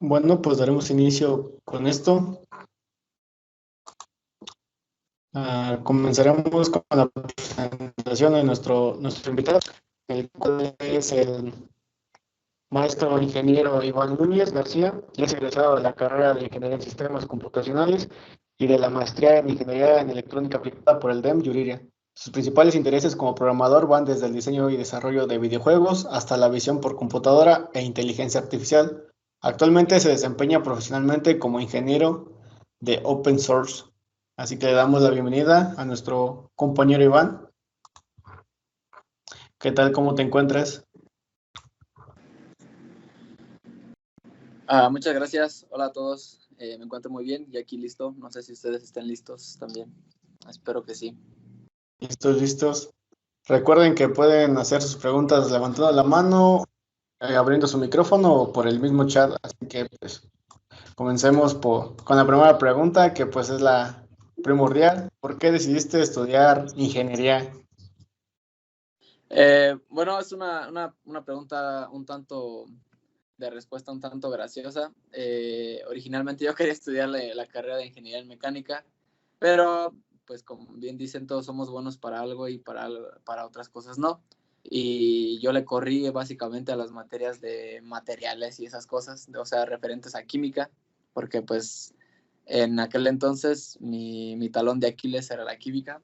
Bueno, pues daremos inicio con esto. Comenzaremos con la presentación de nuestro invitado, el cual es el maestro ingeniero Iván Núñez García, y es egresado de la carrera de Ingeniería en Sistemas Computacionales y de la maestría en Ingeniería en Electrónica aplicada por el DEM Yuriria. Sus principales intereses como programador van desde el diseño y desarrollo de videojuegos hasta la visión por computadora e inteligencia artificial. Actualmente se desempeña profesionalmente como ingeniero de Open Source. Así que le damos la bienvenida a nuestro compañero Iván. ¿Qué tal? ¿Cómo te encuentras? Muchas gracias. Hola a todos. Me encuentro muy bien y aquí listo. No sé si ustedes estén listos también. Espero que sí. ¿Listos, listos? Recuerden que pueden hacer sus preguntas levantando la mano, abriendo su micrófono o por el mismo chat. Así que pues comencemos con la primera pregunta, que pues es la primordial. ¿Por qué decidiste estudiar ingeniería? Bueno, es una pregunta un tanto de respuesta un tanto graciosa. Originalmente yo quería estudiar la carrera de ingeniería en mecánica, pero pues como bien dicen, todos somos buenos para algo y para otras cosas no. Y yo le corrí básicamente a las materias de materiales y esas cosas, o sea, referentes a química, porque pues en aquel entonces mi talón de Aquiles era la química.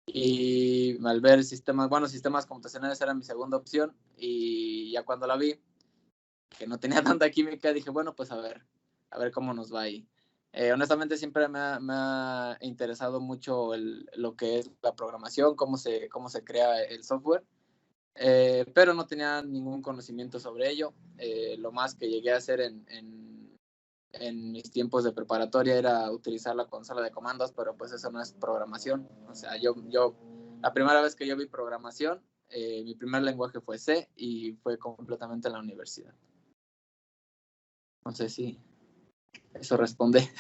Y al ver sistemas computacionales era mi segunda opción. Y ya cuando la vi, que no tenía tanta química, dije, bueno, pues a ver cómo nos va ahí. Honestamente siempre me ha interesado mucho lo que es la programación, cómo se crea el software, pero no tenía ningún conocimiento sobre ello. Lo más que llegué a hacer en mis tiempos de preparatoria era utilizar la consola de comandos, pero pues eso no es programación. O sea, la primera vez que yo vi programación, mi primer lenguaje fue C y fue completamente en la universidad. No sé si eso responde.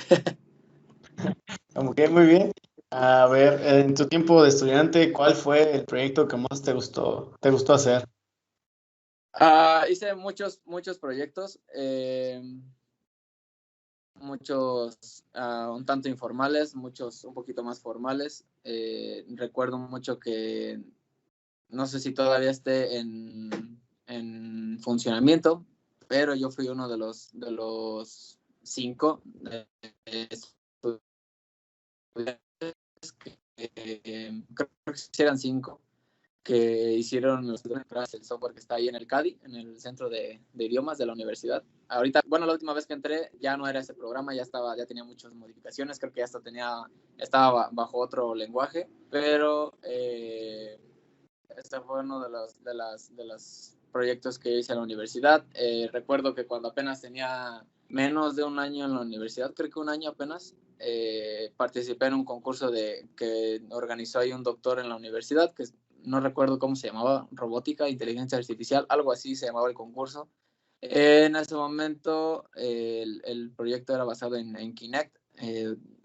Como que muy bien. A ver, en tu tiempo de estudiante, ¿cuál fue el proyecto que más te gustó hacer? Hice muchos proyectos, muchos un tanto informales, muchos un poquito más formales. Recuerdo mucho que, no sé si todavía esté en funcionamiento, pero yo fui uno de los 5 estudiantes creo que sí eran 5 que hicieron el software que está ahí en el CADI, en el Centro de Idiomas de la universidad. Ahorita, bueno, la última vez que entré ya no era ese programa, ya tenía muchas modificaciones, creo que ya estaba bajo otro lenguaje, pero este fue uno de los proyectos que hice en la universidad. Recuerdo que cuando apenas tenía menos de un año en la universidad, creo que un año apenas, participé en un concurso que organizó ahí un doctor en la universidad, que no recuerdo cómo se llamaba, robótica, inteligencia artificial, algo así se llamaba el concurso. En ese momento el proyecto era basado en Kinect.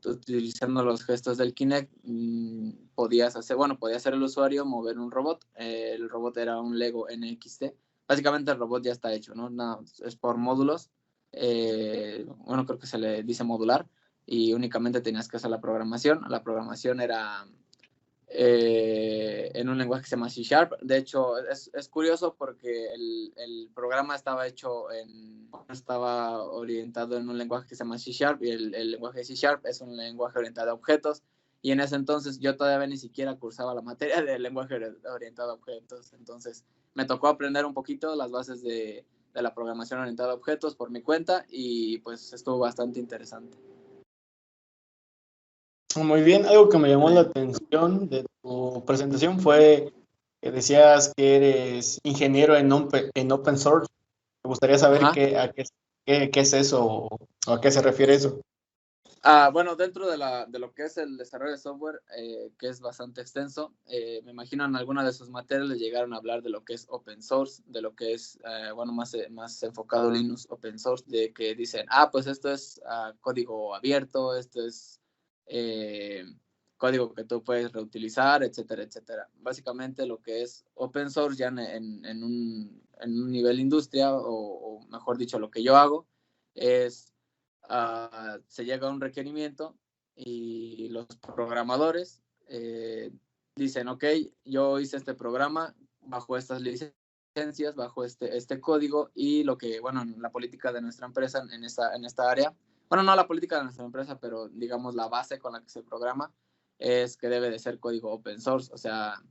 Utilizando los gestos del Kinect, podía hacer el usuario mover un robot. El robot era un Lego NXT. Básicamente el robot ya está hecho, ¿no? Es por módulos. Bueno, creo que se le dice modular y únicamente tenías que hacer la programación. La programación era en un lenguaje que se llama C Sharp. De hecho, es curioso porque el programa estaba orientado en un lenguaje que se llama C Sharp y el lenguaje de C Sharp es un lenguaje orientado a objetos. Y en ese entonces yo todavía ni siquiera cursaba la materia del lenguaje orientado a objetos. Entonces me tocó aprender un poquito las bases de la programación orientada a objetos por mi cuenta y pues estuvo bastante interesante. Muy bien, algo que me llamó la atención de tu presentación fue que decías que eres ingeniero en open source. Me gustaría saber Ajá. qué es eso o a qué se refiere eso. Bueno, dentro de lo que es el desarrollo de software, que es bastante extenso, me imagino en alguna de sus materias les llegaron a hablar de lo que es open source, de lo que es, más enfocado Linux open source, de que dicen, pues esto es código abierto, esto es eh, código que tú puedes reutilizar, etcétera, etcétera. Básicamente lo que es open source ya en un nivel industria, o mejor dicho, lo que yo hago, es, se llega a un requerimiento y los programadores dicen, ok, yo hice este programa bajo estas licencias, bajo este código, y lo que, bueno, la política de nuestra empresa en esta área, bueno, no la política de nuestra empresa, pero digamos la base con la que se programa es que debe de ser código open source. O sea,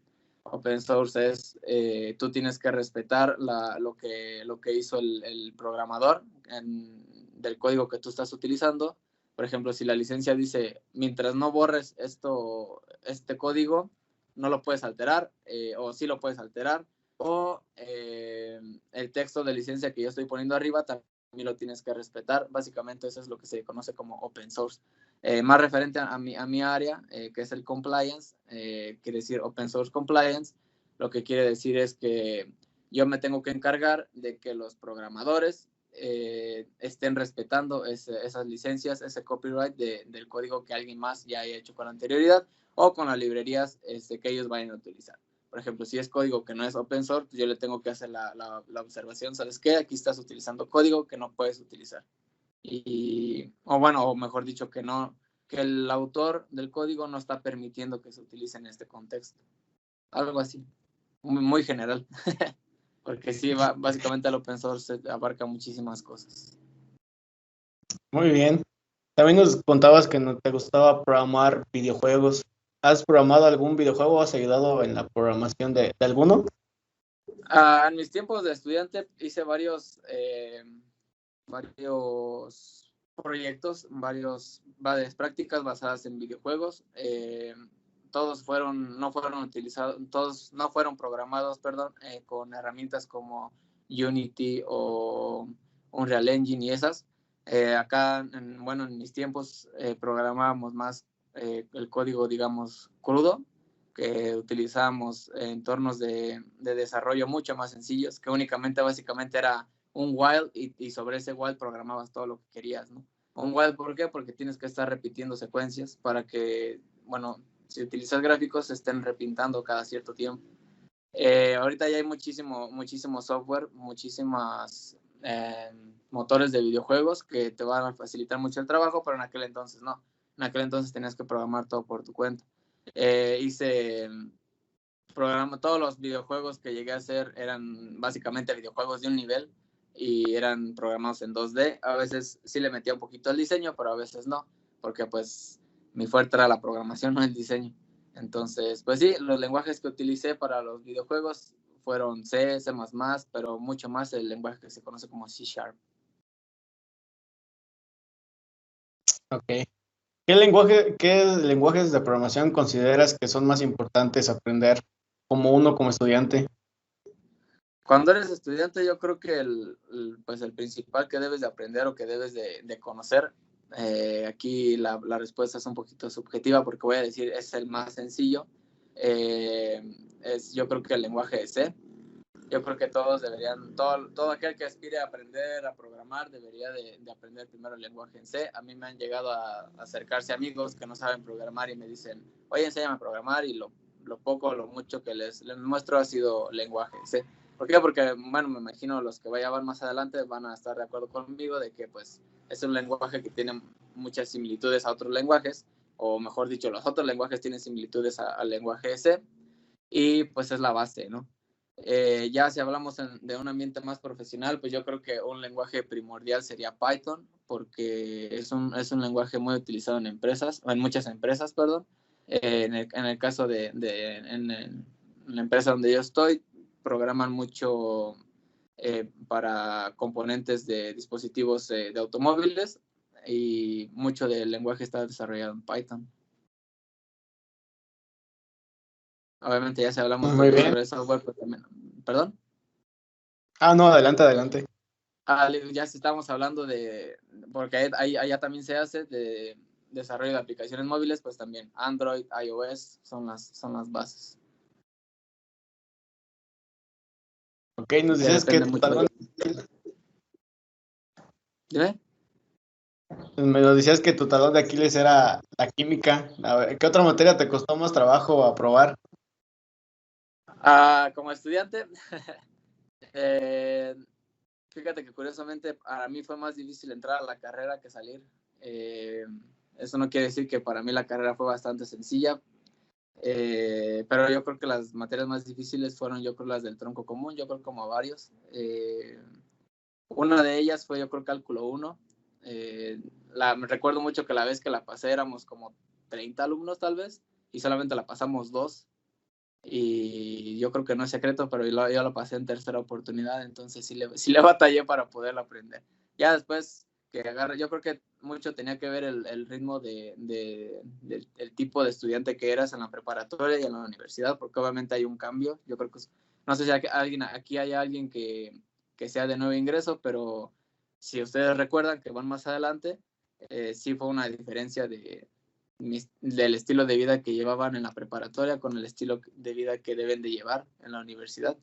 open source es, tú tienes que respetar lo que hizo el programador del código que tú estás utilizando. Por ejemplo, si la licencia dice, mientras no borres este código, no lo puedes alterar, o sí lo puedes alterar, o el texto de licencia que yo estoy poniendo arriba también lo tienes que respetar. Básicamente eso es lo que se conoce como open source. Más referente a mi área, que es el compliance, quiere decir Open Source Compliance. Lo que quiere decir es que yo me tengo que encargar de que los programadores estén respetando esas licencias, ese copyright del código que alguien más ya haya hecho con anterioridad, o con las librerías que ellos vayan a utilizar. Por ejemplo, si es código que no es open source, pues yo le tengo que hacer la observación, ¿sabes qué? Aquí estás utilizando código que no puedes utilizar. O mejor dicho, que el autor del código no está permitiendo que se utilice en este contexto. Algo así, muy general. Porque sí, básicamente el open source abarca muchísimas cosas. Muy bien. También nos contabas que no te gustaba programar videojuegos. ¿Has programado algún videojuego o has ayudado en la programación de alguno? En mis tiempos de estudiante hice varios proyectos, varias prácticas basadas en videojuegos. Todos no fueron programados, con herramientas como Unity o Unreal Engine y esas. Acá, en mis tiempos, programábamos más el código, digamos, crudo, que utilizábamos entornos de desarrollo mucho más sencillos, que únicamente, básicamente, era un while y sobre ese while programabas todo lo que querías, ¿no? Un while, ¿por qué? Porque tienes que estar repitiendo secuencias para que, bueno, si utilizas gráficos, se estén repintando cada cierto tiempo. Ahorita ya hay muchísimo software, muchísimas motores de videojuegos que te van a facilitar mucho el trabajo, pero en aquel entonces no. En aquel entonces tenías que programar todo por tu cuenta. Todos los videojuegos que llegué a hacer eran básicamente videojuegos de un nivel y eran programados en 2D. A veces sí le metía un poquito el diseño, pero a veces no, porque pues mi fuerte era la programación, no el diseño. Entonces, pues sí, los lenguajes que utilicé para los videojuegos fueron C, C++, pero mucho más el lenguaje que se conoce como C#. Ok. ¿Qué lenguajes de programación consideras que son más importantes aprender como estudiante? Cuando eres estudiante, yo creo que el principal que debes de aprender o que debes de conocer, aquí la respuesta es un poquito subjetiva porque voy a decir es el más sencillo, yo creo que el lenguaje de C. Yo creo que todos deberían, todo aquel que aspire a aprender a programar debería de aprender primero el lenguaje en C. A mí me han llegado a acercarse amigos que no saben programar y me dicen, oye, enséñame a programar, y lo poco o lo mucho que les muestro ha sido lenguaje en C. ¿Por qué? Porque, bueno, me imagino los que vayan más adelante van a estar de acuerdo conmigo de que, pues, es un lenguaje que tiene muchas similitudes a otros lenguajes, o mejor dicho, los otros lenguajes tienen similitudes al lenguaje de C, y pues es la base, ¿no? Ya si hablamos de un ambiente más profesional, pues yo creo que un lenguaje primordial sería Python, porque es un lenguaje muy utilizado en muchas empresas, perdón. En el caso en la empresa donde yo estoy, programan mucho para componentes de dispositivos de automóviles, y mucho del lenguaje está desarrollado en Python. Obviamente ya si hablamos Muy bien. sobre software, pues también, ¿perdón? No, adelante. Ya si estamos hablando porque allá también se hace de desarrollo de aplicaciones móviles, pues también Android, iOS son las bases. Ok, nos decías que tu talón, ¿Dime? me lo decías que tu talón de Aquiles era la química. A ver, ¿qué otra materia te costó más trabajo aprobar? Como estudiante, Fíjate que curiosamente para mí fue más difícil entrar a la carrera que salir. Eso no quiere decir que para mí la carrera fue bastante sencilla, pero yo creo que las materias más difíciles fueron, yo creo, las del tronco común, yo creo como varios. Una de ellas fue, yo creo, cálculo 1. Me recuerdo mucho que la vez que la pasé éramos como 30 alumnos tal vez, y solamente la pasamos 2. Y yo creo que no es secreto, pero yo lo pasé en tercera oportunidad, entonces sí le batallé para poderlo aprender. Ya después que agarré, yo creo que mucho tenía que ver el ritmo del tipo de estudiante que eras en la preparatoria y en la universidad, porque obviamente hay un cambio. Yo creo que, no sé si aquí hay alguien que sea de nuevo ingreso, pero si ustedes recuerdan que van más adelante, sí fue una diferencia del estilo de vida que llevaban en la preparatoria con el estilo de vida que deben de llevar en la universidad.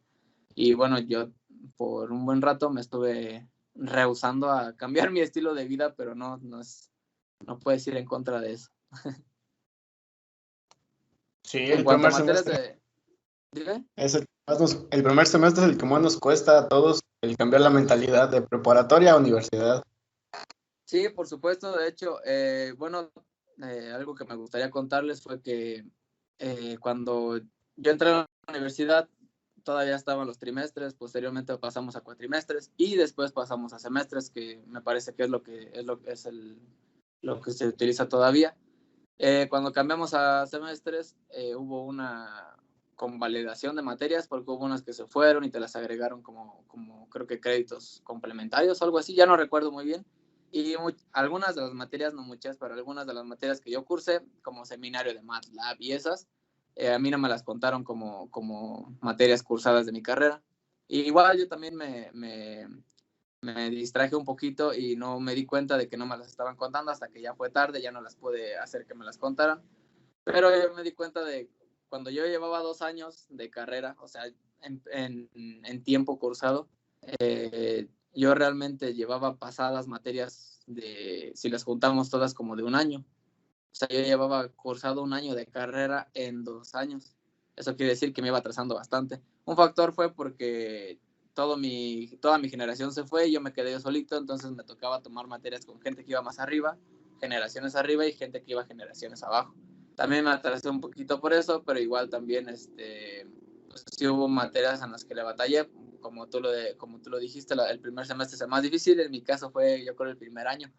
Y bueno, yo por un buen rato me estuve rehusando a cambiar mi estilo de vida, pero no puedes ir en contra de eso. Sí, En el cuanto a primer materias semestre ¿Dime? es el primer semestre es el que más nos cuesta a todos el cambiar la mentalidad de preparatoria a universidad. Sí, por supuesto. De hecho, bueno, algo que me gustaría contarles fue que cuando yo entré a la universidad, todavía estaban los trimestres, posteriormente pasamos a cuatrimestres y después pasamos a semestres, que me parece que es lo que se utiliza todavía. Cuando cambiamos a semestres, hubo una convalidación de materias porque hubo unas que se fueron y te las agregaron como creo que créditos complementarios o algo así, ya no recuerdo muy bien. Y algunas de las materias, no muchas, pero algunas de las materias que yo cursé, como seminario de MATLAB y esas, a mí no me las contaron como materias cursadas de mi carrera. Y igual yo también me distraje un poquito y no me di cuenta de que no me las estaban contando hasta que ya fue tarde, ya no las pude hacer que me las contaran. Pero yo me di cuenta de cuando yo llevaba 2 años de carrera, o sea, en tiempo cursado, yo realmente llevaba pasadas materias si las juntamos todas, como de un año. O sea, yo llevaba cursado un año de carrera en 2 años. Eso quiere decir que me iba atrasando bastante. Un factor fue porque toda mi generación se fue y yo me quedé yo solito, entonces me tocaba tomar materias con gente que iba más arriba, generaciones arriba y gente que iba generaciones abajo. También me atrasé un poquito por eso, pero igual también pues sí hubo materias en las que le batallé, como tú lo dijiste, el primer semestre es el más difícil, en mi caso fue yo creo el primer año.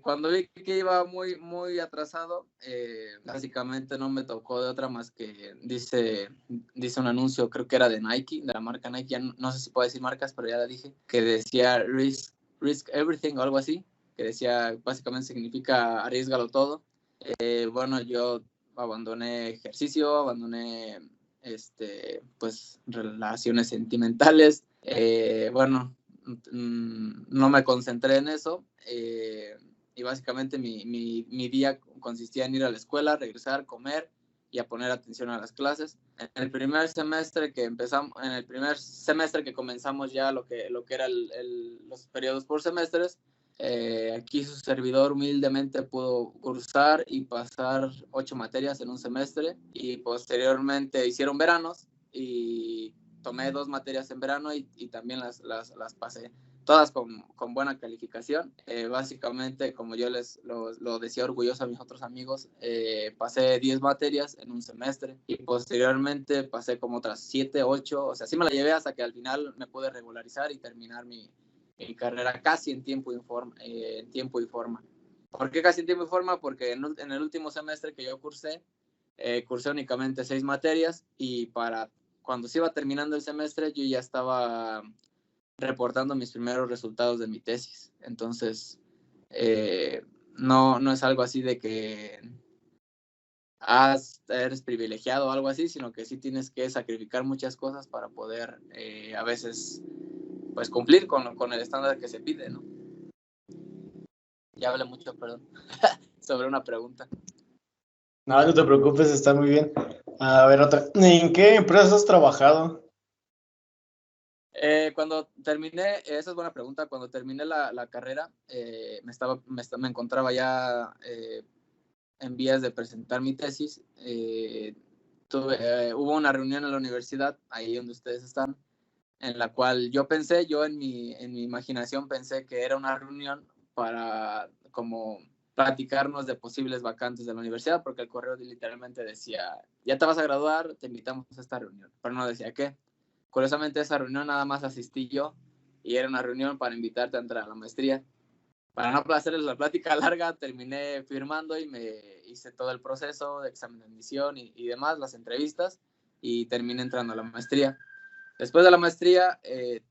Cuando vi que iba muy, muy atrasado, básicamente no me tocó de otra más que dice un anuncio, creo que era de Nike, de la marca Nike, ya no sé si puedo decir marcas, pero ya la dije, que decía risk everything o algo así, que decía, básicamente significa arriesgalo todo. Bueno, yo abandoné ejercicio, abandoné pues relaciones sentimentales, bueno, no me concentré en eso, y básicamente mi día consistía en ir a la escuela, regresar, comer y a poner atención a las clases. En el primer semestre que comenzamos ya lo que era los periodos por semestres, aquí su servidor humildemente pudo cursar y pasar 8 materias en un semestre, y posteriormente hicieron veranos y tomé 2 materias en verano y también las pasé todas con buena calificación. Básicamente, como yo lo decía orgulloso a mis otros amigos, pasé 10 materias en un semestre y posteriormente pasé como otras 7, 8, o sea, sí me la llevé hasta que al final me pude regularizar y terminar mi carrera casi en tiempo y forma. ¿Por qué casi en tiempo y forma? Porque en el último semestre que yo cursé únicamente 6 materias, y para cuando se iba terminando el semestre yo ya estaba reportando mis primeros resultados de mi tesis. Entonces, no es algo así de que eres privilegiado o algo así, sino que sí tienes que sacrificar muchas cosas para poder a veces pues cumplir con el estándar que se pide, ¿no? Ya hablé mucho, perdón, sobre una pregunta. No, no te preocupes, está muy bien. A ver, otra. ¿En qué empresas has trabajado? Cuando terminé, esa es buena pregunta, cuando terminé la carrera, me encontraba ya en vías de presentar mi tesis. Hubo una reunión en la universidad, ahí donde ustedes están, en la cual yo en mi imaginación pensé que era una reunión para como platicarnos de posibles vacantes de la universidad, porque el correo literalmente decía, ya te vas a graduar, te invitamos a esta reunión, pero no decía qué. Curiosamente, esa reunión nada más asistí yo y era una reunión para invitarte a entrar a la maestría. Para no hacerles la plática larga, terminé firmando y me hice todo el proceso de examen de admisión y demás, las entrevistas, y terminé entrando a la maestría. Después de la maestría,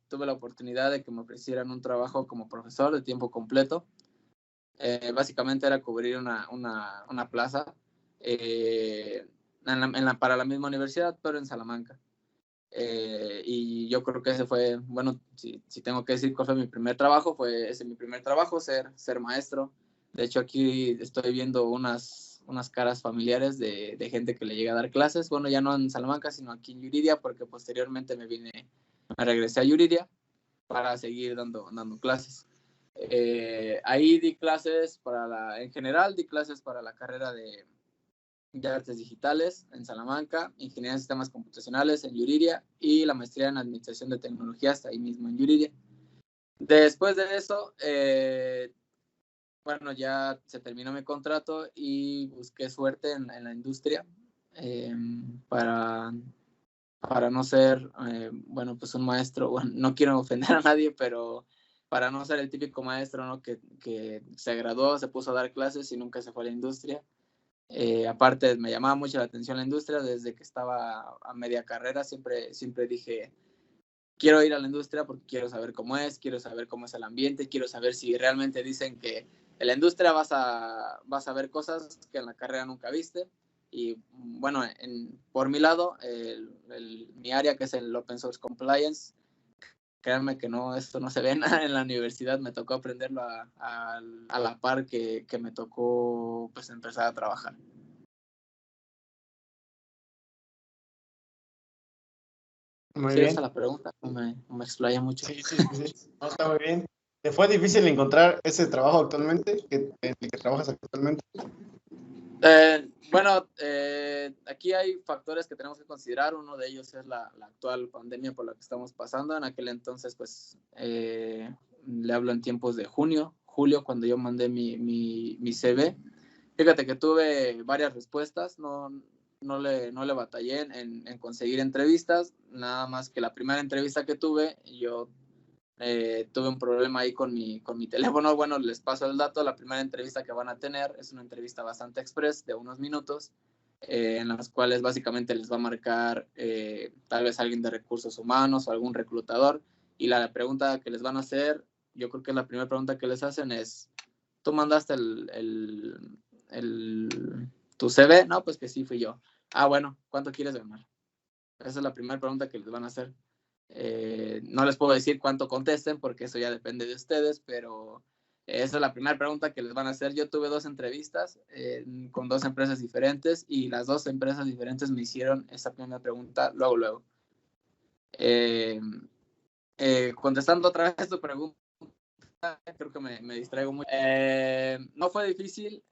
tuve la oportunidad de que me ofrecieran un trabajo como profesor de tiempo completo. Básicamente era cubrir una plaza para la misma universidad, pero en Salamanca. Y yo creo que ese fue, bueno, si tengo que decir cuál fue mi primer trabajo, fue ese mi primer trabajo, ser maestro. De hecho, aquí estoy viendo unas caras familiares de gente que le llega a dar clases. Bueno, ya no en Salamanca, sino aquí en Yuridia, porque posteriormente me regresé a Yuridia para seguir dando clases. Ahí di clases en general di clases para la carrera de artes digitales en Salamanca, ingeniería en sistemas computacionales en Yuriria y la maestría en administración de tecnologías ahí mismo en Yuriria. Después de eso, bueno, ya se terminó mi contrato y busqué suerte en la industria para no ser, bueno, pues un maestro, bueno, no quiero ofender a nadie, pero para no ser el típico maestro, ¿no? que se graduó, se puso a dar clases y nunca se fue a la industria. Aparte, me llamaba mucho la atención la industria desde que estaba a media carrera. Siempre dije, quiero ir a la industria porque quiero saber cómo es el ambiente, quiero saber si realmente dicen que en la industria vas a ver cosas que en la carrera nunca viste. Y bueno, por mi lado, mi área, que es el Open Source Compliance, créanme que no, esto no se ve nada en la universidad, me tocó aprenderlo a la par que me tocó pues empezar a trabajar. Muy Sí, esa es bien. la pregunta, no me explaya mucho. Sí, sí, sí, sí. No, está muy bien. ¿Te fue difícil encontrar ese trabajo actualmente, en el que trabajas actualmente? Bueno, aquí hay factores que tenemos que considerar. Uno de ellos es la actual pandemia por la que estamos pasando. En aquel entonces, pues, le hablo en tiempos de julio, cuando yo mandé mi CV. Fíjate que tuve varias respuestas, no le batallé en conseguir entrevistas, nada más que la primera entrevista que tuve, yo tuve un problema ahí con mi teléfono. Bueno, les paso el dato. La primera entrevista que van a tener es una entrevista bastante express de unos minutos, en las cuales básicamente les va a marcar tal vez alguien de recursos humanos o algún reclutador, y la pregunta que les van a hacer, yo creo que la primera pregunta que les hacen es, ¿tú mandaste tu CV? No, pues que sí, fui yo. Ah, bueno, ¿cuánto quieres ganar? Esa es la primera pregunta que les van a hacer. No les puedo decir cuánto contesten porque eso ya depende de ustedes, pero esa es la primera pregunta que les van a hacer. Yo tuve 2 entrevistas con 2 empresas diferentes y las 2 empresas diferentes me hicieron esa primera pregunta luego. Eh, Contestando otra vez tu pregunta, creo que me distraigo mucho. No fue difícil,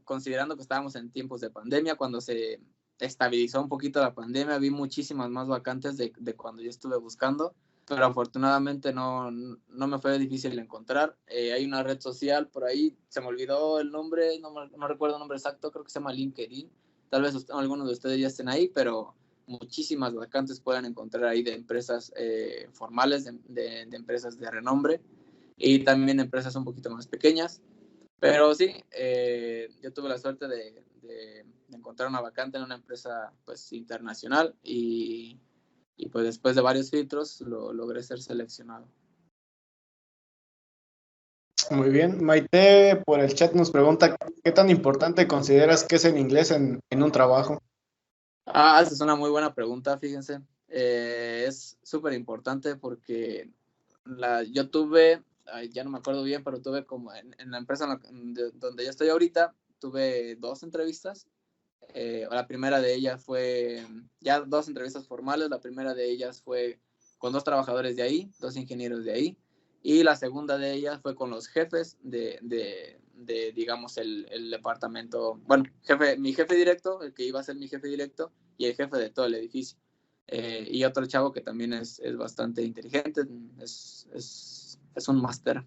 considerando que estábamos en tiempos de pandemia. Cuando se estabilizó un poquito la pandemia, vi muchísimas más vacantes de cuando yo estuve buscando, pero afortunadamente no me fue difícil encontrar. Hay una red social por ahí, se me olvidó el nombre, no recuerdo el nombre exacto, creo que se llama LinkedIn. Tal vez algunos de ustedes ya estén ahí, pero muchísimas vacantes pueden encontrar ahí de empresas formales, de empresas de renombre, y también empresas un poquito más pequeñas. Pero sí, yo tuve la suerte de encontrar una vacante en una empresa pues internacional y pues después de varios filtros logré ser seleccionado. Muy bien. Maite por el chat nos pregunta, ¿qué tan importante consideras que es el inglés en un trabajo? Esa es una muy buena pregunta, fíjense. Es súper importante porque yo tuve, ya no me acuerdo bien, pero tuve como en la empresa donde yo estoy ahorita, tuve 2 entrevistas. La primera de ellas fue, ya 2 entrevistas formales. La primera de ellas fue con 2 trabajadores de ahí, 2 ingenieros de ahí. Y la segunda de ellas fue con los jefes de digamos, el departamento. Bueno, mi jefe directo, el que iba a ser mi jefe directo, y el jefe de todo el edificio. Y otro chavo que también es bastante inteligente, es un máster.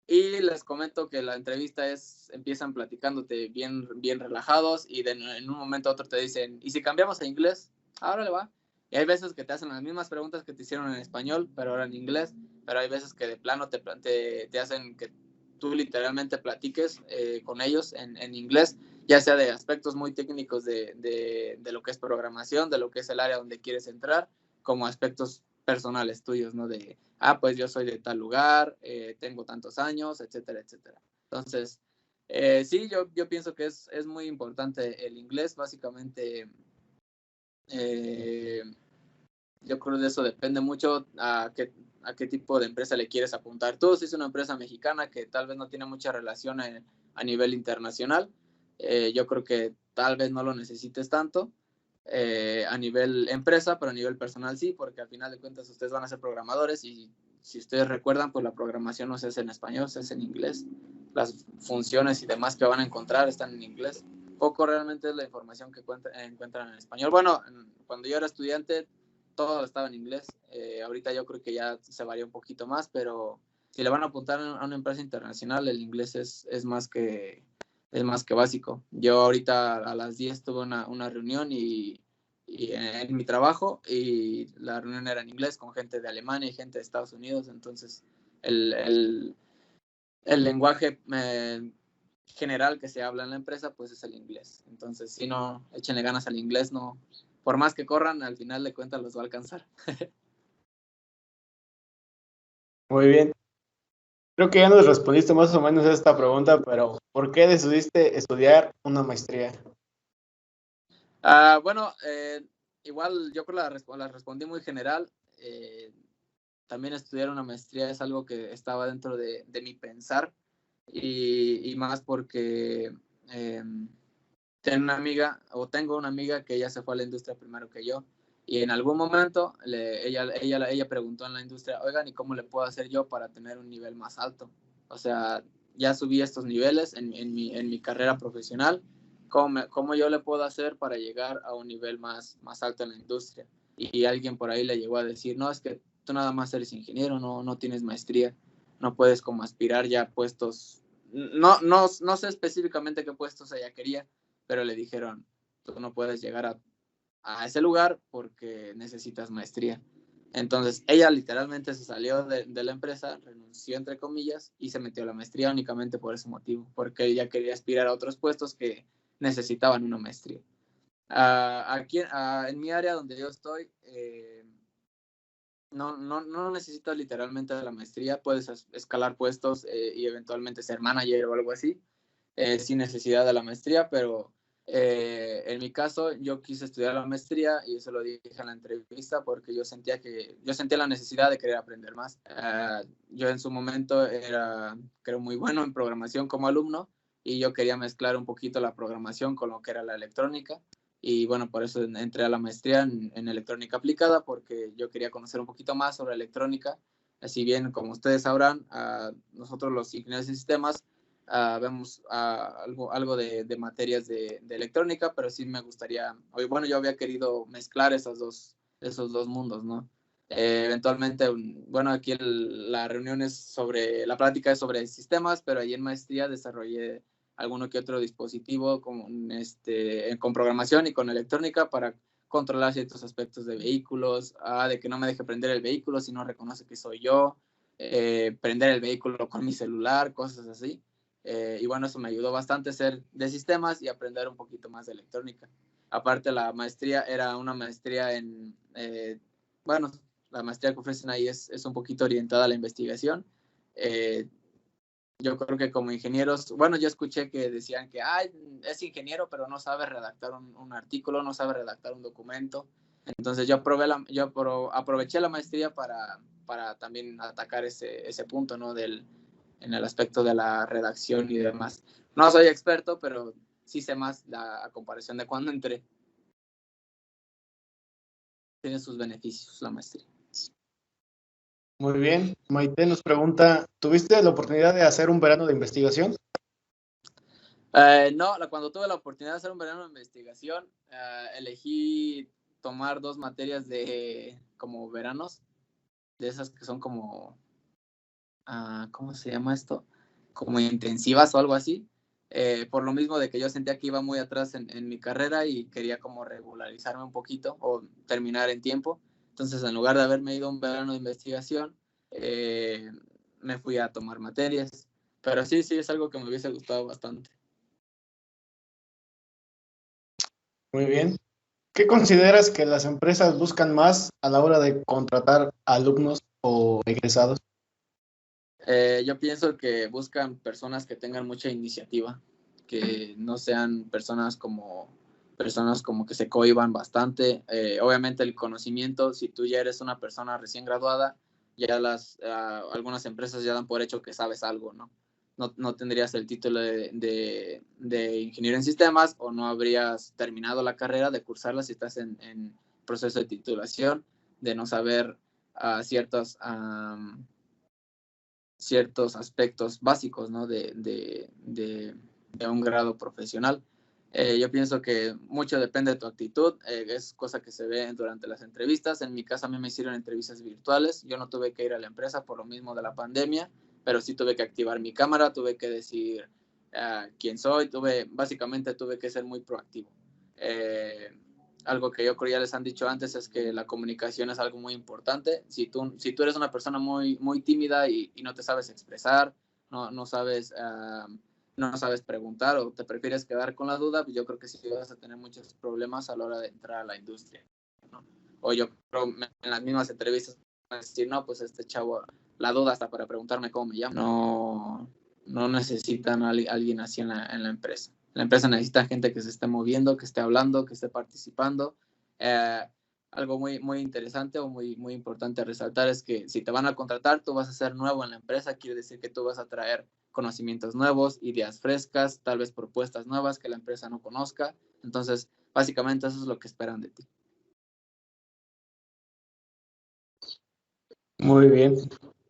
Y les comento que la entrevista empiezan platicándote bien relajados y en un momento a otro te dicen, ¿y si cambiamos a inglés? Ahora le va. Y hay veces que te hacen las mismas preguntas que te hicieron en español, pero ahora en inglés. Pero hay veces que de plano te hacen que tú literalmente platiques con ellos en inglés, ya sea de aspectos muy técnicos de lo que es programación, de lo que es el área donde quieres entrar, como aspectos personales tuyos, ¿no? Pues yo soy de tal lugar, tengo tantos años, etcétera, etcétera. Entonces, sí, yo pienso que es muy importante el inglés, básicamente. Yo creo que eso depende mucho a qué tipo de empresa le quieres apuntar. Tú, si es una empresa mexicana que tal vez no tiene mucha relación a nivel internacional, yo creo que tal vez no lo necesites tanto a nivel empresa, pero a nivel personal sí, porque al final de cuentas ustedes van a ser programadores y si ustedes recuerdan, pues la programación no se hace en español, se hace en inglés. Las funciones y demás que van a encontrar están en inglés. Poco realmente es la información que encuentran en español. Bueno, cuando yo era estudiante, todo estaba en inglés. Ahorita yo creo que ya se varía un poquito más, pero si le van a apuntar a una empresa internacional, el inglés es más que básico. Yo ahorita a las 10 tuve una reunión y en mi trabajo y la reunión era en inglés con gente de Alemania y gente de Estados Unidos, entonces el lenguaje general que se habla en la empresa pues es el inglés. Entonces, si no, échenle ganas al inglés, no, por más que corran, al final de cuentas los va a alcanzar. Muy bien. Creo que ya nos respondiste más o menos a esta pregunta, pero ¿por qué decidiste estudiar una maestría? Bueno, igual yo creo que la respondí muy general. También estudiar una maestría es algo que estaba dentro de mi pensar y más porque tengo una amiga que ella se fue a la industria primero que yo y en algún momento ella preguntó en la industria, oigan, ¿y cómo le puedo hacer yo para tener un nivel más alto? O sea, ya subí estos niveles en mi carrera profesional, ¿cómo yo le puedo hacer para llegar a un nivel más alto en la industria? Y alguien por ahí le llegó a decir, no, es que tú nada más eres ingeniero, no tienes maestría, no puedes como aspirar ya a puestos, no sé específicamente qué puestos ella quería, pero le dijeron, tú no puedes llegar a ese lugar porque necesitas maestría. Entonces, ella literalmente se salió de la empresa, renunció entre comillas y se metió a la maestría únicamente por ese motivo, porque ella quería aspirar a otros puestos que necesitaban una maestría. Aquí en mi área donde yo estoy, no necesitas literalmente la maestría, puedes escalar puestos y eventualmente ser manager o algo así, sin necesidad de la maestría, pero en mi caso yo quise estudiar la maestría y eso lo dije en la entrevista porque yo sentía la necesidad de querer aprender más. Yo en su momento creo muy bueno en programación como alumno y yo quería mezclar un poquito la programación con lo que era la electrónica. Y bueno, por eso entré a la maestría en electrónica aplicada, porque yo quería conocer un poquito más sobre electrónica. Si bien, como ustedes sabrán, nosotros los ingenieros de sistemas vemos algo de materias de electrónica, pero sí me gustaría, bueno, yo había querido mezclar esos dos mundos, ¿no? Eventualmente, bueno, aquí la reunión la plática es sobre sistemas, pero ahí en maestría desarrollé alguno que otro dispositivo con programación y con electrónica para controlar ciertos aspectos de vehículos, de que no me deje prender el vehículo si no reconoce que soy yo, prender el vehículo con mi celular, cosas así. Y bueno, eso me ayudó bastante a ser de sistemas y aprender un poquito más de electrónica. Aparte, la maestría era una maestría bueno, la maestría que ofrecen ahí es un poquito orientada a la investigación. Yo creo que como ingenieros, bueno, yo escuché que decían que es ingeniero, pero no sabe redactar un artículo, no sabe redactar un documento. Entonces yo aproveché la maestría para también atacar ese punto, ¿no? En el aspecto de la redacción y demás. No soy experto, pero sí sé más a comparación de cuando entré. Tiene sus beneficios la maestría. Muy bien. Maite nos pregunta, ¿tuviste la oportunidad de hacer un verano de investigación? No, cuando tuve la oportunidad de hacer un verano de investigación, elegí tomar 2 materias de como veranos, de esas que son como, ¿cómo se llama esto? Como intensivas o algo así. Por lo mismo de que yo sentía que iba muy atrás en mi carrera y quería como regularizarme un poquito o terminar en tiempo. Entonces, en lugar de haberme ido a un verano de investigación, me fui a tomar materias. Pero sí, es algo que me hubiese gustado bastante. Muy bien. ¿Qué consideras que las empresas buscan más a la hora de contratar alumnos o egresados? Yo pienso que buscan personas que tengan mucha iniciativa, que no sean personas como que se cohíban bastante. Obviamente el conocimiento, si tú ya eres una persona recién graduada, ya algunas empresas ya dan por hecho que sabes algo, ¿no? No tendrías el título de ingeniero en sistemas o no habrías terminado la carrera de cursarla si estás en proceso de titulación, de no saber ciertos aspectos básicos, ¿no? de un grado profesional. Yo pienso que mucho depende de tu actitud, es cosa que se ve durante las entrevistas. En mi caso a mí me hicieron entrevistas virtuales, yo no tuve que ir a la empresa por lo mismo de la pandemia, pero sí tuve que activar mi cámara, tuve que decir quién soy, básicamente tuve que ser muy proactivo. Algo que yo creo ya les han dicho antes es que la comunicación es algo muy importante. Si tú eres una persona muy, muy tímida y no te sabes expresar, no sabes, no sabes preguntar o te prefieres quedar con la duda, pues yo creo que sí vas a tener muchos problemas a la hora de entrar a la industria, ¿no? O yo creo en las mismas entrevistas van a decir, no, pues este chavo, la duda hasta para preguntarme cómo me llamo. No necesitan a alguien así en la empresa. La empresa necesita gente que se esté moviendo, que esté hablando, que esté participando. Eh, Algo muy, muy interesante o muy, muy importante a resaltar es que si te van a contratar, tú vas a ser nuevo en la empresa, quiere decir que tú vas a traer conocimientos nuevos, ideas frescas, tal vez propuestas nuevas que la empresa no conozca. Entonces, básicamente eso es lo que esperan de ti. Muy bien.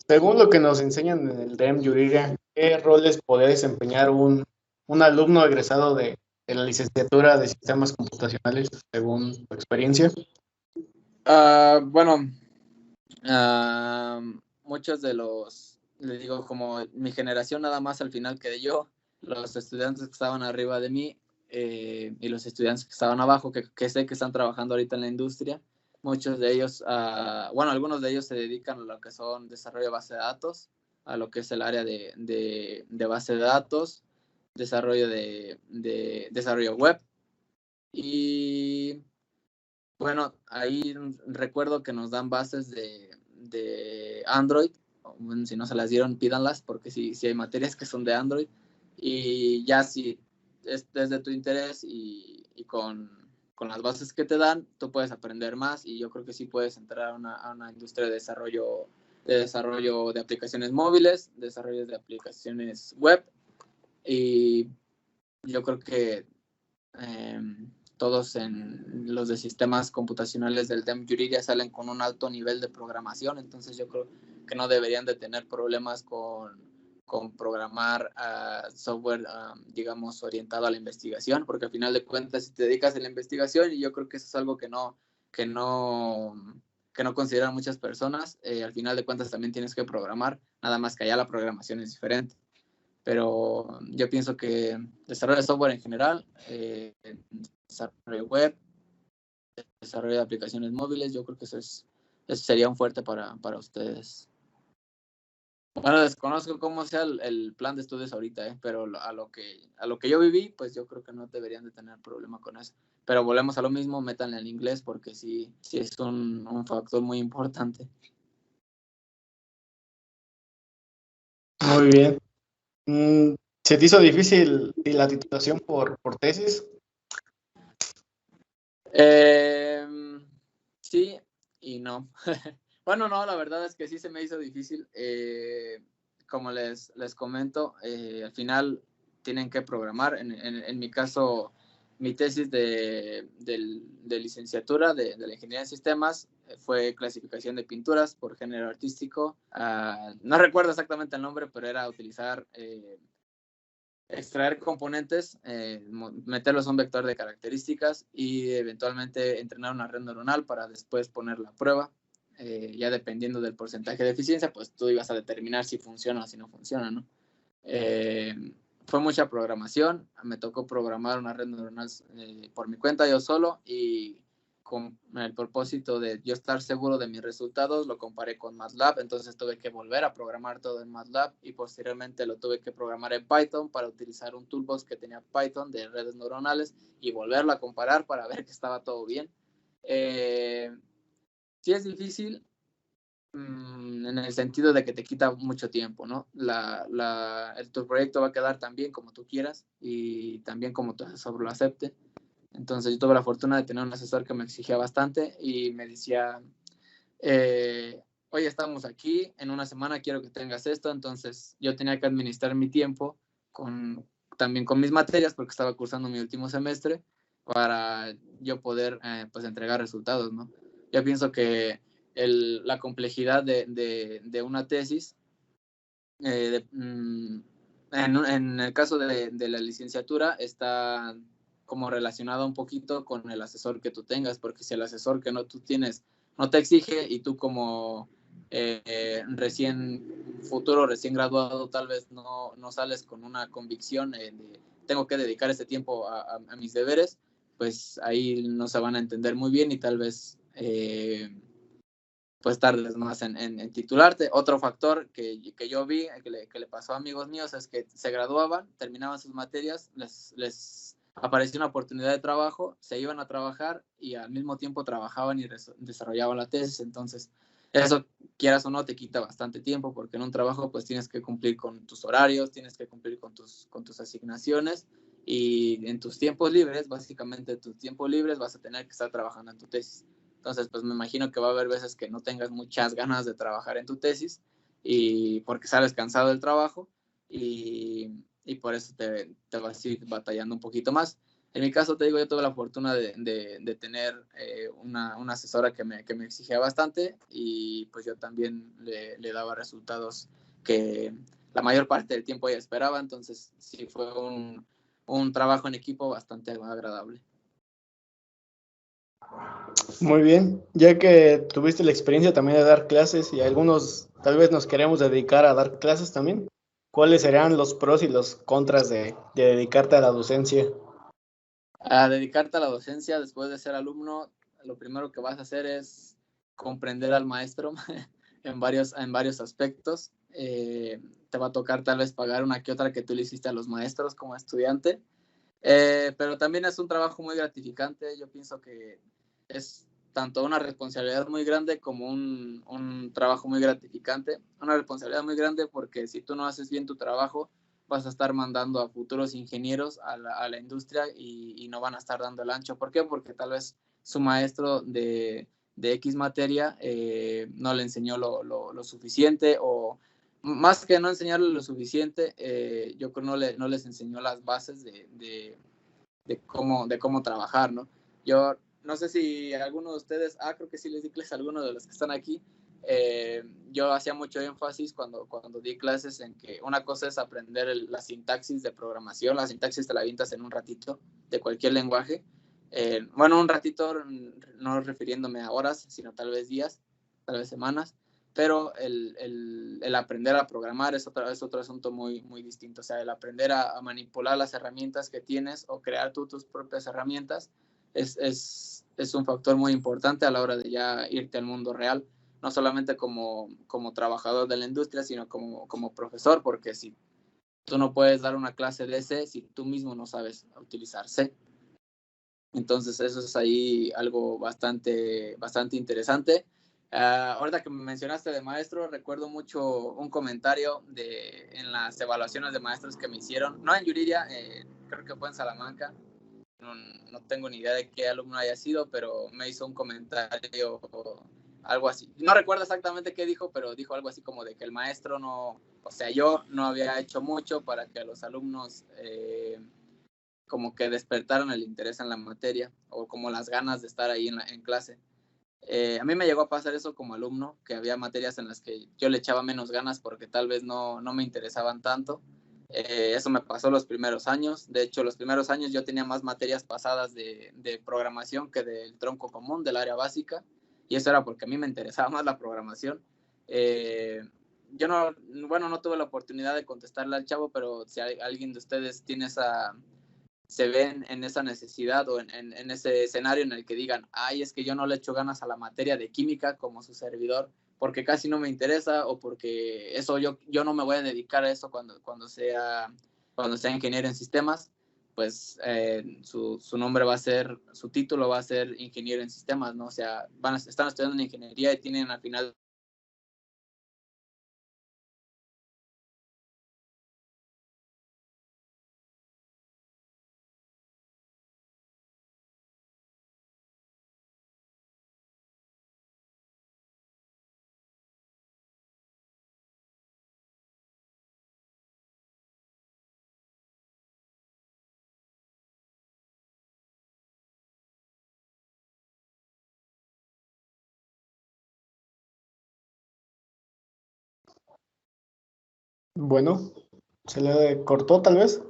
Según lo que nos enseñan en el DEM Yuriria, ¿qué roles podría desempeñar un alumno egresado de la licenciatura de sistemas computacionales según tu experiencia? Bueno, muchos les digo, como mi generación nada más al final quedé yo, los estudiantes que estaban arriba de mí y los estudiantes que estaban abajo, que sé que están trabajando ahorita en la industria, muchos de ellos, bueno, algunos de ellos se dedican a lo que son desarrollo de base de datos, a lo que es el área de base de datos, desarrollo web y bueno, ahí recuerdo que nos dan bases de Android. Bueno, si no se las dieron, pídanlas, porque sí hay materias que son de Android. Y ya si es de tu interés y con las bases que te dan, tú puedes aprender más y yo creo que sí puedes entrar a una industria de desarrollo de aplicaciones móviles, desarrollo de aplicaciones web. Y yo creo que todos en los de sistemas computacionales del DEM Yuriria salen con un alto nivel de programación, entonces yo creo que no deberían de tener problemas con programar software, digamos, orientado a la investigación, porque al final de cuentas, si te dedicas a la investigación, y yo creo que eso es algo que no, que no consideran muchas personas, al final de cuentas también tienes que programar, nada más que allá la programación es diferente. Pero yo pienso que desarrollo de software en general, desarrollo web, desarrollo de aplicaciones móviles, yo creo que eso sería un fuerte para ustedes. Bueno, desconozco cómo sea el plan de estudios ahorita, pero a lo que yo viví, pues yo creo que no deberían de tener problema con eso. Pero volvemos a lo mismo, métanle al inglés porque sí es un factor muy importante. Muy bien. ¿Se te hizo difícil la titulación por tesis? Eh, sí y no. Bueno, no, la verdad es que sí se me hizo difícil. Como les comento, al final tienen que programar. En mi caso, mi tesis de licenciatura de la ingeniería de sistemas fue clasificación de pinturas por género artístico. No recuerdo exactamente el nombre, pero era utilizar extraer componentes, meterlos a un vector de características y eventualmente entrenar una red neuronal para después poner la prueba. Ya dependiendo del porcentaje de eficiencia, pues tú ibas a determinar si funciona o si no funciona, ¿no? Fue mucha programación, me tocó programar una red neuronal por mi cuenta yo solo y con el propósito de yo estar seguro de mis resultados, lo comparé con MATLAB, entonces tuve que volver a programar todo en MATLAB y posteriormente lo tuve que programar en Python para utilizar un toolbox que tenía Python de redes neuronales y volverlo a comparar para ver que estaba todo bien. Sí es difícil, en el sentido de que te quita mucho tiempo, ¿no? Tu proyecto va a quedar tan bien como tú quieras y tan bien como tu asesor lo acepte. Entonces yo tuve la fortuna de tener un asesor que me exigía bastante y me decía, hoy estamos aquí, en una semana quiero que tengas esto. Entonces yo tenía que administrar mi tiempo también con mis materias porque estaba cursando mi último semestre para yo poder pues entregar resultados, ¿no? Yo pienso que la complejidad de una tesis, en el caso de la licenciatura, está como relacionado un poquito con el asesor que tú tengas, porque si el asesor que tú tienes no te exige y tú como recién graduado tal vez no sales con una convicción de tengo que dedicar este tiempo a mis deberes, pues ahí no se van a entender muy bien y tal vez pues tardes más en titularte. Otro factor que yo vi, que le pasó a amigos míos, es que se graduaban, terminaban sus materias, les apareció una oportunidad de trabajo, se iban a trabajar y al mismo tiempo trabajaban y desarrollaban la tesis. Entonces, eso, quieras o no, te quita bastante tiempo porque en un trabajo pues tienes que cumplir con tus horarios, tienes que cumplir con tus asignaciones y en tus tiempos libres, básicamente tus tiempos libres vas a tener que estar trabajando en tu tesis. Entonces, pues me imagino que va a haber veces que no tengas muchas ganas de trabajar en tu tesis y porque sales cansado del trabajo y por eso te vas a ir batallando un poquito más. En mi caso, te digo, yo tuve la fortuna de tener una asesora que me exigía bastante y pues yo también le daba resultados que la mayor parte del tiempo ella esperaba. Entonces, sí fue un trabajo en equipo bastante agradable. Muy bien, ya que tuviste la experiencia también de dar clases y algunos tal vez nos queremos dedicar a dar clases también, ¿cuáles serán los pros y los contras de dedicarte a la docencia? A dedicarte a la docencia después de ser alumno, lo primero que vas a hacer es comprender al maestro en varios aspectos. Te va a tocar tal vez pagar una que otra que tú le hiciste a los maestros como estudiante, pero también es un trabajo muy gratificante. Yo pienso que es tanto una responsabilidad muy grande como un trabajo muy gratificante. Una responsabilidad muy grande porque si tú no haces bien tu trabajo, vas a estar mandando a futuros ingenieros a la industria y no van a estar dando el ancho. ¿Por qué? Porque tal vez su maestro de X materia no le enseñó lo suficiente o más que no enseñarle lo suficiente, yo creo no les enseñó las bases de cómo trabajar, ¿no? Yo no sé si alguno de ustedes, creo que sí les di clases a algunos de los que están aquí. Yo hacía mucho énfasis cuando di clases en que una cosa es aprender la sintaxis de programación, la sintaxis te la avientas en un ratito de cualquier lenguaje. Bueno, un ratito, no refiriéndome a horas, sino tal vez días, tal vez semanas, pero el aprender a programar es otro asunto muy, muy distinto. O sea, el aprender a manipular las herramientas que tienes o crear tú tus propias herramientas es un factor muy importante a la hora de ya irte al mundo real, no solamente como trabajador de la industria, sino como profesor, porque si tú no puedes dar una clase de C si tú mismo no sabes utilizar C. Entonces eso es ahí algo bastante interesante. Ahorita que me mencionaste de maestro, recuerdo mucho un comentario en las evaluaciones de maestros que me hicieron, no en Yuridia, creo que fue en Salamanca. No tengo ni idea de qué alumno haya sido, pero me hizo un comentario, algo así. No recuerdo exactamente qué dijo, pero dijo algo así como de que el maestro yo no había hecho mucho para que los alumnos como que despertaron el interés en la materia o como las ganas de estar ahí en clase. A mí me llegó a pasar eso como alumno, que había materias en las que yo le echaba menos ganas porque tal vez no me interesaban tanto. Eso me pasó los primeros años. De hecho, los primeros años yo tenía más materias pasadas de programación que del tronco común, del área básica, y eso era porque a mí me interesaba más la programación. Yo no tuve la oportunidad de contestarle al chavo, pero si alguien de ustedes tiene se ven en esa necesidad o en ese escenario en el que digan, ay, es que yo no le echo ganas a la materia de química como su servidor, porque casi no me interesa o porque eso yo no me voy a dedicar a eso cuando sea ingeniero en sistemas, pues su nombre va a ser, su título va a ser ingeniero en sistemas, ¿no? O sea, están estudiando en ingeniería y tienen al final. Bueno, se le cortó tal vez.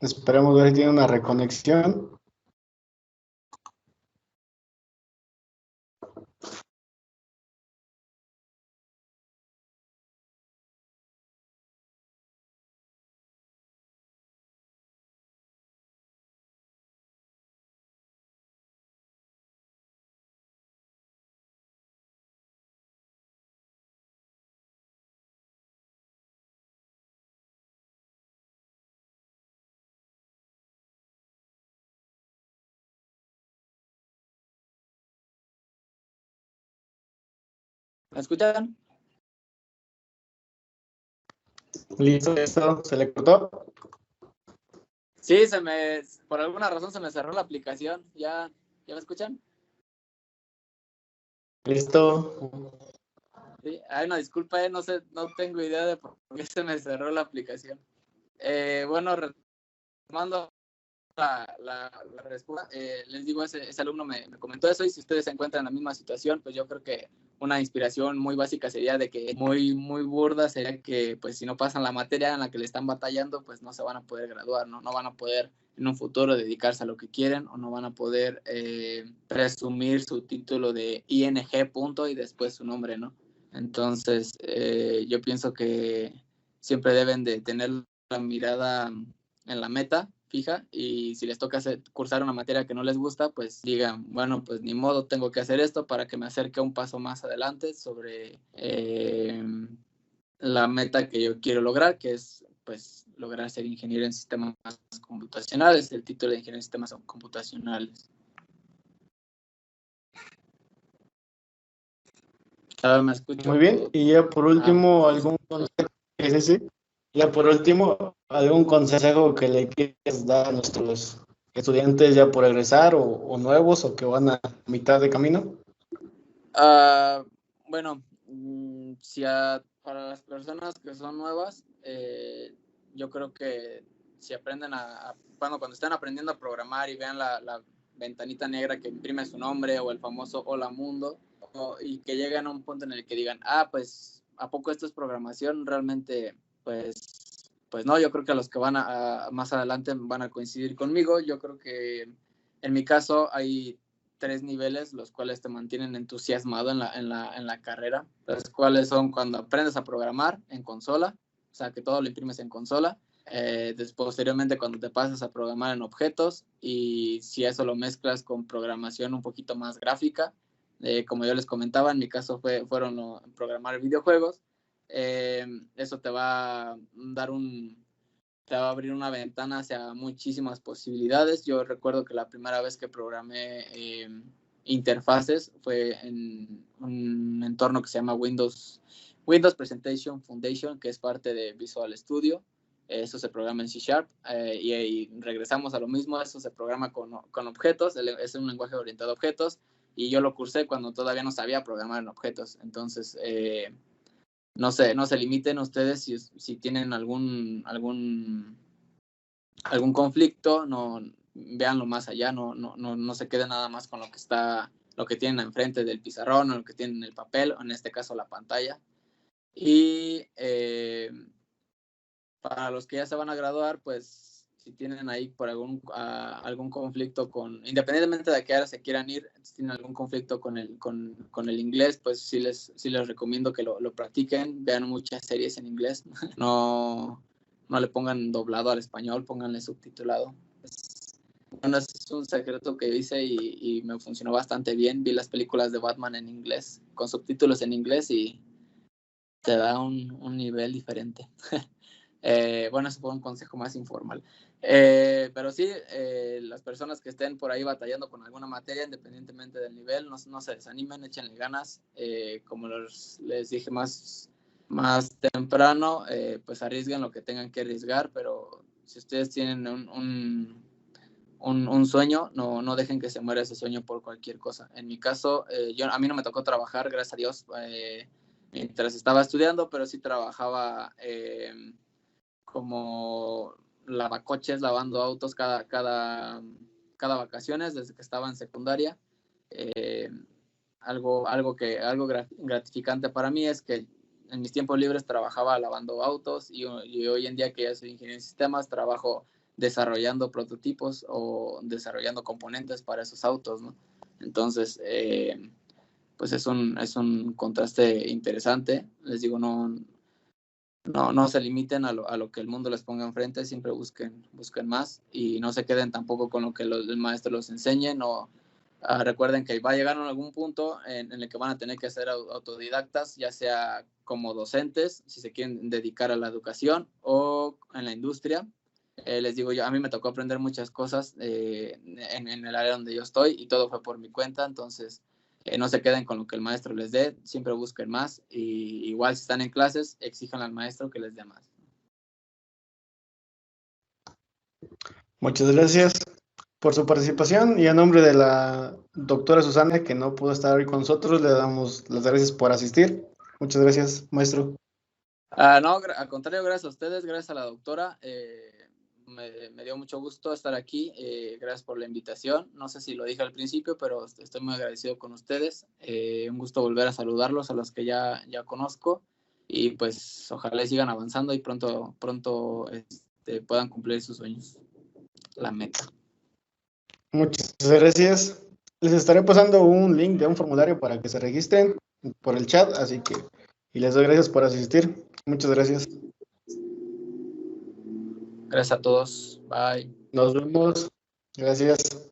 Esperemos ver si tiene una reconexión. ¿Me escuchan? Listo, listo, se le cortó. Sí, por alguna razón se me cerró la aplicación. ¿Ya me escuchan? Listo. Sí, hay una disculpa, no sé, no tengo idea de por qué se me cerró la aplicación. Bueno, retomando la respuesta, les digo, ese alumno me comentó eso, y si ustedes se encuentran en la misma situación, pues yo creo que una inspiración muy básica sería de que, muy burda, sería que pues si no pasan la materia en la que le están batallando, pues no se van a poder graduar, no van a poder en un futuro dedicarse a lo que quieren, o no van a poder presumir su título de ING punto y después su nombre, ¿no? Entonces, yo pienso que siempre deben de tener la mirada en la meta fija, y si les toca cursar una materia que no les gusta, pues digan, bueno, pues ni modo, tengo que hacer esto para que me acerque un paso más adelante sobre la meta que yo quiero lograr, que es pues lograr ser ingeniero en sistemas computacionales, el título de ingeniero en sistemas computacionales. ¿Ahora me escucho? Muy bien. Y ya por último, algún consejo. Sí, sí. Ya por último, algún consejo que le quieras dar a nuestros estudiantes ya por egresar o nuevos o que van a mitad de camino. Bueno, si para las personas que son nuevas, yo creo que si aprenden cuando estén aprendiendo a programar y vean la ventanita negra que imprime su nombre o el famoso Hola Mundo, y que lleguen a un punto en el que digan, pues, ¿a poco esto es programación? Realmente, pues no, yo creo que a los que van más adelante van a coincidir conmigo. Yo creo que en mi caso hay 3 niveles los cuales te mantienen entusiasmado en la carrera, los cuales son cuando aprendes a programar en consola, o sea, que todo lo imprimes en consola. Posteriormente, cuando te pasas a programar en objetos, y si eso lo mezclas con programación un poquito más gráfica, como yo les comentaba, en mi caso fueron programar videojuegos. Eso te va a dar te va a abrir una ventana hacia muchísimas posibilidades. Yo recuerdo que la primera vez que programé interfaces fue en un entorno que se llama Windows Presentation Foundation, que es parte de Visual Studio. Eso se programa en C#, y regresamos a lo mismo. Eso se programa con objetos, es un lenguaje orientado a objetos, y yo lo cursé cuando todavía no sabía programar en objetos. Entonces, no se limiten ustedes si tienen algún conflicto, véanlo más allá, no se queden nada más con lo que tienen enfrente del pizarrón, o lo que tienen en el papel, o en este caso la pantalla. Y para los que ya se van a graduar, pues si tienen ahí por algún conflicto independientemente de a qué área se quieran ir, si tienen algún conflicto con el inglés, pues sí les recomiendo que lo practiquen, vean muchas series en inglés, no le pongan doblado al español, pónganle subtitulado. Bueno, es un secreto que hice y me funcionó bastante bien. Vi las películas de Batman en inglés, con subtítulos en inglés, y te da un nivel diferente. Bueno, eso fue un consejo más informal. Pero sí, las personas que estén por ahí batallando con alguna materia, independientemente del nivel, no se desanimen, échenle ganas. Como les dije más temprano, pues arriesguen lo que tengan que arriesgar, pero si ustedes tienen un sueño, no dejen que se muera ese sueño por cualquier cosa. En mi caso, a mí no me tocó trabajar, gracias a Dios, mientras estaba estudiando, pero sí trabajaba como lavacoches, lavando autos cada vacaciones desde que estaba en secundaria. Algo gratificante para mí es que en mis tiempos libres trabajaba lavando autos y hoy en día que ya soy ingeniero en sistemas, trabajo desarrollando prototipos o desarrollando componentes para esos autos, ¿no? Entonces, pues es un contraste interesante. Les digo, no se limiten a lo que el mundo les ponga enfrente, siempre busquen más y no se queden tampoco con lo que el maestro los enseñen o recuerden que va a llegar a algún punto en el que van a tener que ser autodidactas, ya sea como docentes, si se quieren dedicar a la educación o en la industria. Les digo yo, a mí me tocó aprender muchas cosas en el área donde yo estoy y todo fue por mi cuenta, entonces no se queden con lo que el maestro les dé, siempre busquen más y igual si están en clases, exijan al maestro que les dé más. Muchas gracias por su participación y a nombre de la doctora Susana, que no pudo estar hoy con nosotros, le damos las gracias por asistir. Muchas gracias, maestro. No, al contrario, gracias a ustedes, gracias a la doctora. Me dio mucho gusto estar aquí. Gracias por la invitación. No sé si lo dije al principio, pero estoy muy agradecido con ustedes. Un gusto volver a saludarlos, a los que ya conozco. Y pues ojalá sigan avanzando y pronto puedan cumplir sus sueños. La meta. Muchas gracias. Les estaré pasando un link de un formulario para que se registren por el chat, así que y les doy gracias por asistir. Muchas gracias. Gracias a todos. Bye. Nos vemos. Gracias.